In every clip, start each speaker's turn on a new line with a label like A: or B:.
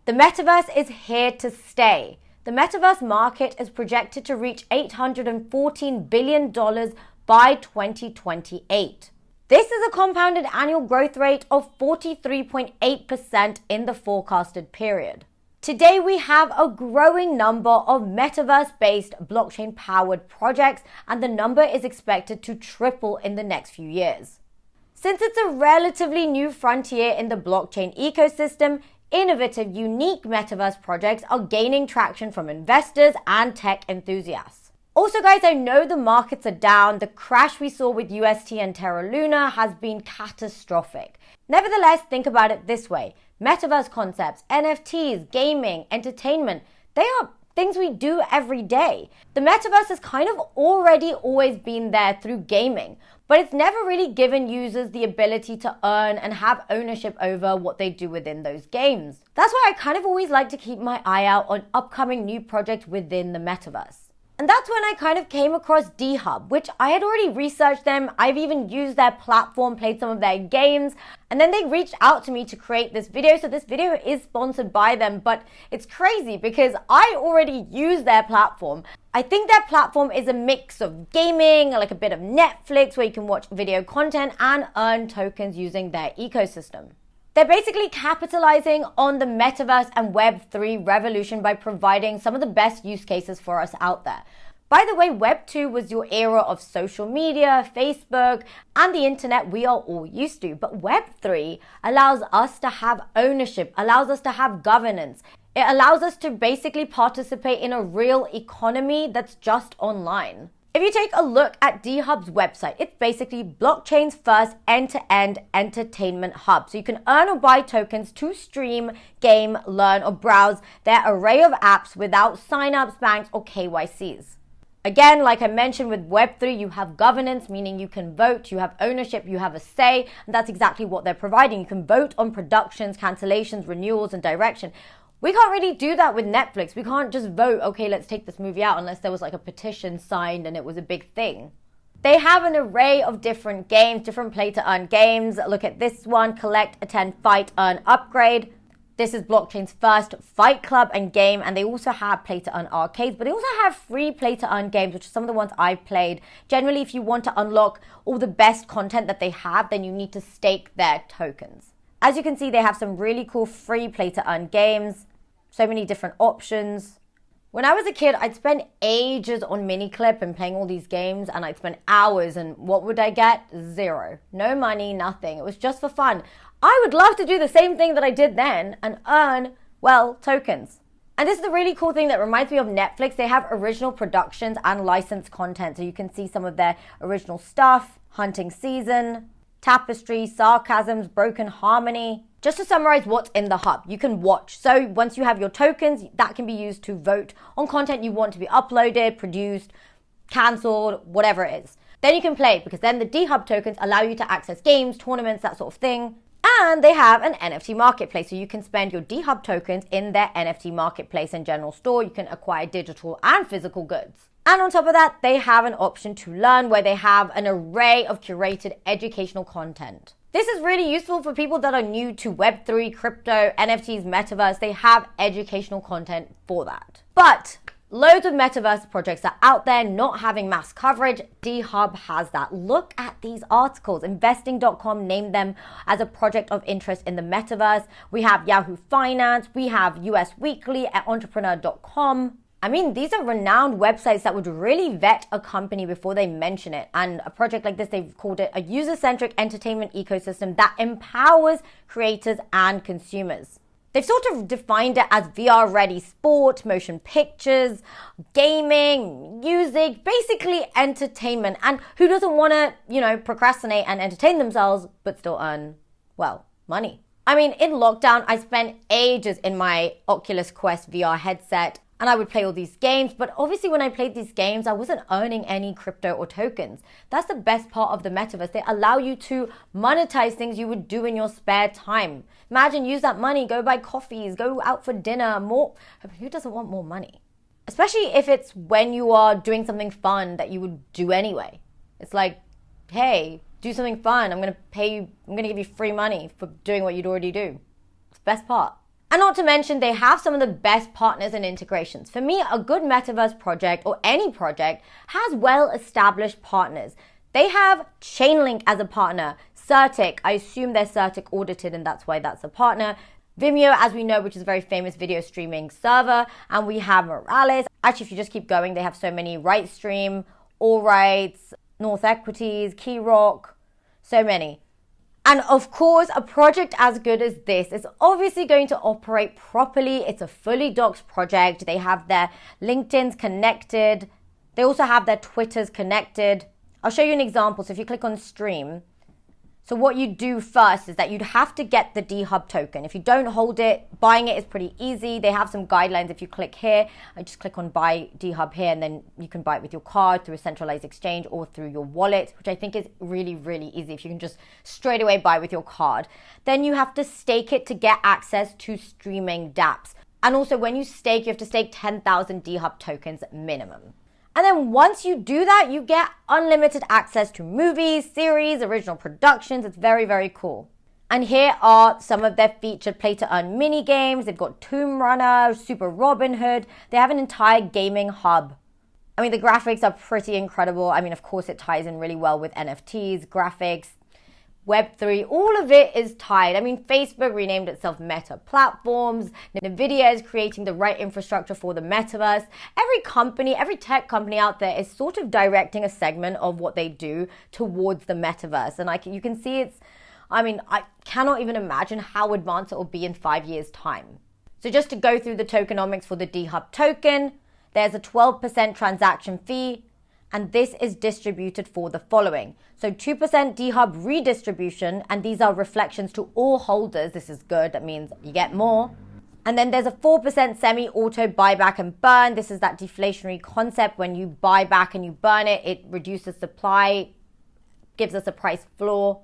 A: The metaverse is here to stay. The metaverse market is projected to reach $814 billion by 2028. This is a compounded annual growth rate of 43.8% in the forecasted period. Today, we have a growing number of metaverse-based blockchain-powered projects, and the number is expected to triple in the next few years. Since it's a relatively new frontier in the blockchain ecosystem, innovative, unique metaverse projects are gaining traction from investors and tech enthusiasts. Also, guys, I know the markets are down. The crash we saw with UST and Terra Luna has been catastrophic. Nevertheless, think about it this way. Metaverse concepts, NFTs, gaming, entertainment, they are things we do every day. The metaverse has kind of already always been there through gaming, but it's never really given users the ability to earn and have ownership over what they do within those games. That's why I kind of always like to keep my eye out on upcoming new projects within the metaverse. And that's when I kind of came across Dehub, which I had already researched them. I've even used their platform, played some of their games, and then they reached out to me to create this video. So this video is sponsored by them, but it's crazy because I already use their platform. I think their platform is a mix of gaming, like a bit of Netflix where you can watch video content and earn tokens using their ecosystem. They're basically capitalizing on the metaverse and Web3 revolution by providing some of the best use cases for us out there. By the way, Web 2 was your era of social media, Facebook, and the internet we are all used to. But Web 3 allows us to have ownership, allows us to have governance. It allows us to basically participate in a real economy that's just online. If you take a look at Dehub's website, it's basically blockchain's first end-to-end entertainment hub. So you can earn or buy tokens to stream, game, learn, or browse their array of apps without sign-ups, banks, or KYCs. Again, like I mentioned with Web3, you have governance, meaning you can vote, you have ownership, you have a say, and that's exactly what they're providing. You can vote on productions, cancellations, renewals, and direction. We can't really do that with Netflix. We can't just vote, okay, let's take this movie out, unless there was like a petition signed and it was a big thing. They have an array of different games, different play-to-earn games. Look at this one, collect, attend, fight, earn, upgrade. This is blockchain's first fight club and game, and they also have play-to-earn arcades, but they also have free play-to-earn games, which are some of the ones I've played. Generally, if you want to unlock all the best content that they have, then you need to stake their tokens. As you can see, they have some really cool free play-to-earn games. So many different options. When I was a kid, I'd spend ages on Miniclip and playing all these games, and I'd spend hours, and what would I get? Zero. No money, nothing. It was just for fun. I would love to do the same thing that I did then and earn, well, tokens. And this is the really cool thing that reminds me of Netflix. They have original productions and licensed content. So you can see some of their original stuff, Hunting Season, Tapestry, Sarcasms, Broken Harmony. Just to summarize what's in the hub, you can watch. So once you have your tokens, that can be used to vote on content you want to be uploaded, produced, cancelled, whatever it is. Then you can play, because then the Dehub tokens allow you to access games, tournaments, that sort of thing. And they have an NFT marketplace, so you can spend your Dehub tokens in their NFT marketplace and general store. You can acquire digital and physical goods. And on top of that, they have an option to learn where they have an array of curated educational content. This is really useful for people that are new to Web3, crypto, NFTs, metaverse. They have educational content for that. But loads of metaverse projects are out there not having mass coverage. Dehub has that. Look at these articles. Investing.com named them as a project of interest in the metaverse. We have Yahoo Finance. We have US Weekly at Entrepreneur.com. I mean, these are renowned websites that would really vet a company before they mention it. And a project like this, they've called it a user-centric entertainment ecosystem that empowers creators and consumers. They've sort of defined it as VR-ready sport, motion pictures, gaming, music, basically entertainment. And who doesn't want to, procrastinate and entertain themselves, but still earn, well, money? I mean, in lockdown, I spent ages in my Oculus Quest VR headset, and I would play all these games, but obviously when I played these games, I wasn't earning any crypto or tokens. That's the best part of the metaverse. They allow you to monetize things you would do in your spare time. Imagine, use that money, go buy coffees, go out for dinner, more. Who doesn't want more money? Especially if it's when you are doing something fun that you would do anyway. It's like, hey, do something fun. I'm going to give you free money for doing what you'd already do. It's the best part. And not to mention, they have some of the best partners and integrations. For me, a good metaverse project or any project has well-established partners. They have Chainlink as a partner, Certic, I assume they're Certic audited and that's why that's a partner. Vimeo, as we know, which is a very famous video streaming server. And we have Morales. Actually, if you just keep going, they have so many. RightStream, All Rights, North Equities, KeyRock, so many. And of course, a project as good as this is obviously going to operate properly. It's a fully doxed project. They have their LinkedIn's connected. They also have their Twitters connected. I'll show you an example. So if you click on stream, so what you do first is that you'd have to get the Dehub token. If you don't hold it, buying it is pretty easy. They have some guidelines. If you click here, I just click on buy Dehub here, and then you can buy it with your card through a centralized exchange or through your wallet, which I think is really, really easy if you can just straight away buy with your card. Then you have to stake it to get access to streaming dApps. And also when you stake, you have to stake 10,000 Dehub tokens minimum. And then once you do that, you get unlimited access to movies, series, original productions. It's very, very cool. And here are some of their featured play to earn mini games. They've got Tomb Runner, Super Robin Hood. They have an entire gaming hub. I mean, the graphics are pretty incredible. I mean, of course, it ties in really well with NFTs, graphics, Web3, all of it is tied. I mean, Facebook renamed itself Meta Platforms. NVIDIA is creating the right infrastructure for the metaverse. Every company, every tech company out there is sort of directing a segment of what they do towards the metaverse. And you can see I cannot even imagine how advanced it will be in 5 years' time. So just to go through the tokenomics for the Dehub token, there's a 12% transaction fee. And this is distributed for the following. So 2% Dehub redistribution, and these are reflections to all holders. This is good, that means you get more. And then there's a 4% semi-auto buyback and burn. This is that deflationary concept. When you buy back and you burn it, it reduces supply, gives us a price floor.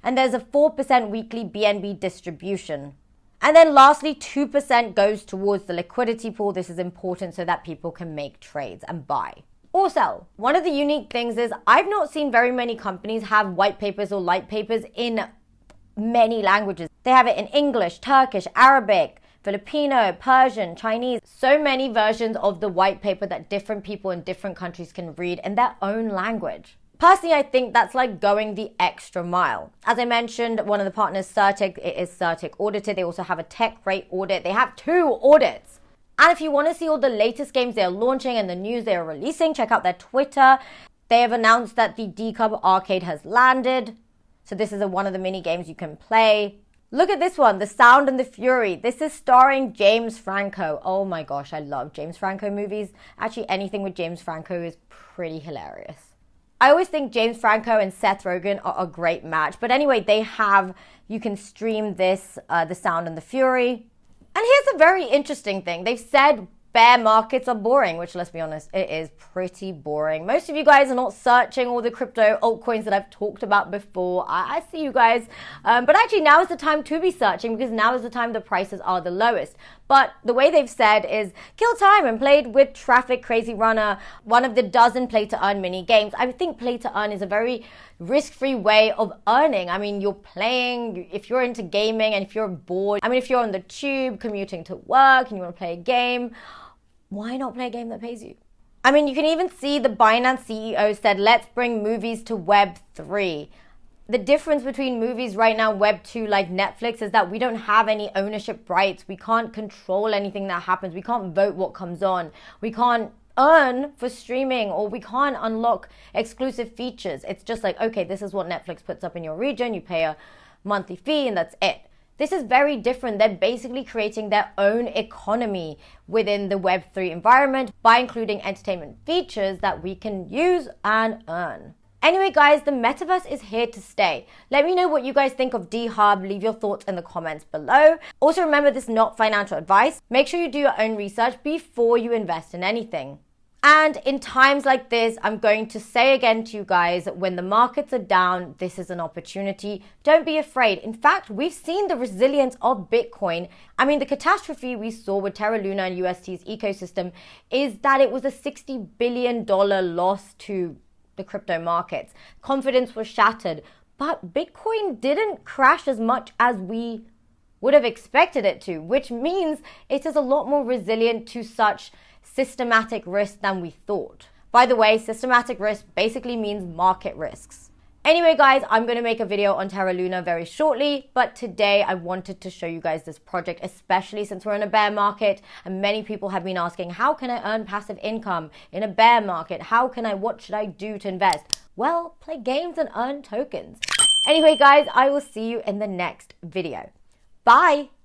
A: And there's a 4% weekly BNB distribution. And then lastly, 2% goes towards the liquidity pool. This is important so that people can make trades and buy or sell. One of the unique things is I've not seen very many companies have white papers or light papers in many languages. They have it in English, Turkish, Arabic, Filipino, Persian, Chinese, so many versions of the white paper that different people in different countries can read in their own language. Personally, I think that's like going the extra mile. As I mentioned, one of the partners, Certic, it is Certic audited. They also have a tech rate audit. They have 2 audits. And if you want to see all the latest games they're launching and the news they're releasing, check out their Twitter. They have announced that the Dehub arcade has landed. So this is one of the mini games you can play. Look at this one, The Sound and the Fury. This is starring James Franco. Oh my gosh, I love James Franco movies. Actually, anything with James Franco is pretty hilarious. I always think James Franco and Seth Rogen are a great match. But anyway, you can stream this, The Sound and the Fury. And here's a very interesting thing. They've said bear markets are boring, which, let's be honest, it is pretty boring. Most of you guys are not searching all the crypto altcoins that I've talked about before. I see you guys. But actually, now is the time to be searching because now is the time the prices are the lowest. But the way they've said is kill time and played with Traffic, Crazy Runner, one of the dozen play to earn mini games. I think play to earn is a very risk-free way of earning. I mean, you're playing, if you're into gaming and if you're bored, if you're on the tube commuting to work and you want to play a game, why not play a game that pays you? You can even see the Binance CEO said, let's bring movies to Web3. The difference between movies right now, Web 2, like Netflix, is that we don't have any ownership rights. We can't control anything that happens. We can't vote what comes on. We can't earn for streaming, or we can't unlock exclusive features. It's just like, okay, this is what Netflix puts up in your region. You pay a monthly fee and that's it. This is very different. They're basically creating their own economy within the Web3 environment by including entertainment features that we can use and earn. Anyway, guys, the metaverse is here to stay. Let me know what you guys think of Dehub. Leave your thoughts in the comments below. Also, remember, this is not financial advice. Make sure you do your own research before you invest in anything. And in times like this, I'm going to say again to you guys, when the markets are down, this is an opportunity. Don't be afraid. In fact, we've seen the resilience of Bitcoin. The catastrophe we saw with Terra Luna and UST's ecosystem is that it was a $60 billion loss to the crypto markets. Confidence was shattered, but Bitcoin didn't crash as much as we would have expected it to, which means it is a lot more resilient to such systematic risk than we thought. By the way, systematic risk basically means market risks. Anyway, guys, I'm going to make a video on Terra Luna very shortly, but today I wanted to show you guys this project, especially since we're in a bear market and many people have been asking, how can I earn passive income in a bear market? What should I do to invest? Well, play games and earn tokens. Anyway, guys, I will see you in the next video. Bye.